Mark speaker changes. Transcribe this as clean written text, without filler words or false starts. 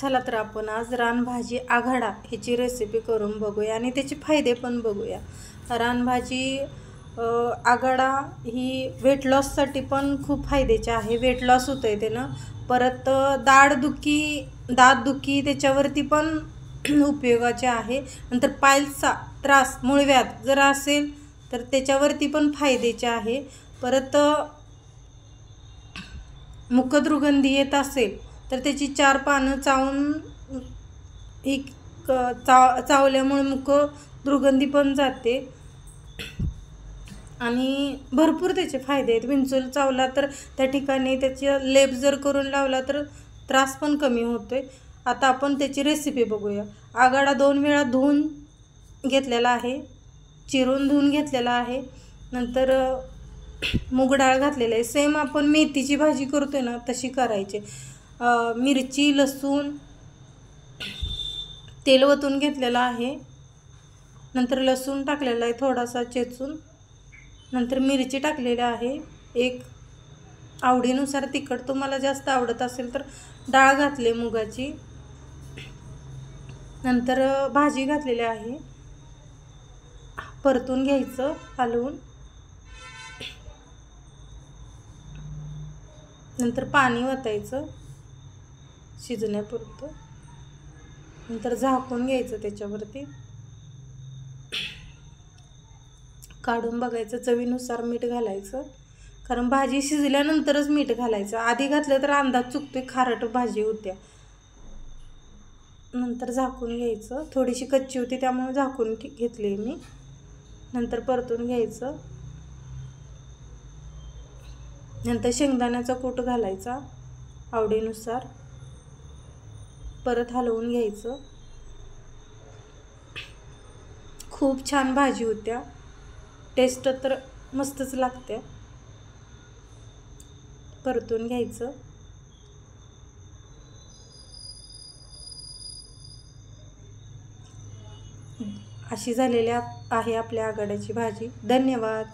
Speaker 1: चला तर आपण आज रानभाजी आघाडा ह्याची रेसिपी करून बघूया आणि त्याचे फायदे पण बघूया। रानभाजी आघाडा ही वेट लॉससाठी पण खूप फायद्याची आहे। वेट लॉस होतंय त्यानं। परत दात दुखी त्याच्यावरती पण उपयोगाचे आहे। नंतर पायल्सचा त्रास मूळव्याध जर असेल तर त्याच्यावरती पण फायद्याचे आहे। परत मुखदुर्गंधी येत असेल तर त्याची 4 पानं चावून चावल्यामुळे मुख दुर्गंधी पण जाते आणि भरपूर त्याचे फायदे आहेत। विंचूल चावला तर त्या ठिकाणी त्याचे लेप जर करून लावला तर त्रास पण कमी होतोय। आता आपण त्याची रेसिपी बघूया। आघाडा 2 वेळा धुवून घेतलेला आहे, चिरून धुवून घेतलेला आहे। नंतर मूग डाळ घातलेली आहे। सेम आपण मेथीची भाजी करतोय ना तशी करायची। मिरची लसूण तेल ओतून घेतलेलं आहे। नंतर लसूण टाकलेला आहे थोडासा चेचून। नंतर मिरची टाकलेली आहे एक, आवडीनुसार तिखट तुम्हाला जास्त आवडत असेल तर डाळ घातली मुगाची। नंतर भाजी घातलेली आहे, परतून घ्यायचं हलवून। नंतर पाणी ओतायचं शिजण्यापुरतं। नंतर झाकून घ्यायचं त्याच्यावरती, काढून बघायचं, चवीनुसार मीठ घालायचं। कारण भाजी शिजल्यानंतरच मीठ घालायचं, आधी घातलं तर अंदाज चुकतोय, खारट भाजी होत्या। नंतर झाकून घ्यायचं, थोडीशी कच्ची होती त्यामुळे झाकून घेतली मी। नंतर परतून घ्यायचं। नंतर शेंगदाण्याचा कूट घालायचा आवडीनुसार, परत हलवून घ्यायचं। खूप छान भाजी होत्या, टेस्ट तर मस्तच लागते। परतून घ्यायचं। अशी झालेली आहे आपल्या आघाड्याची भाजी। धन्यवाद।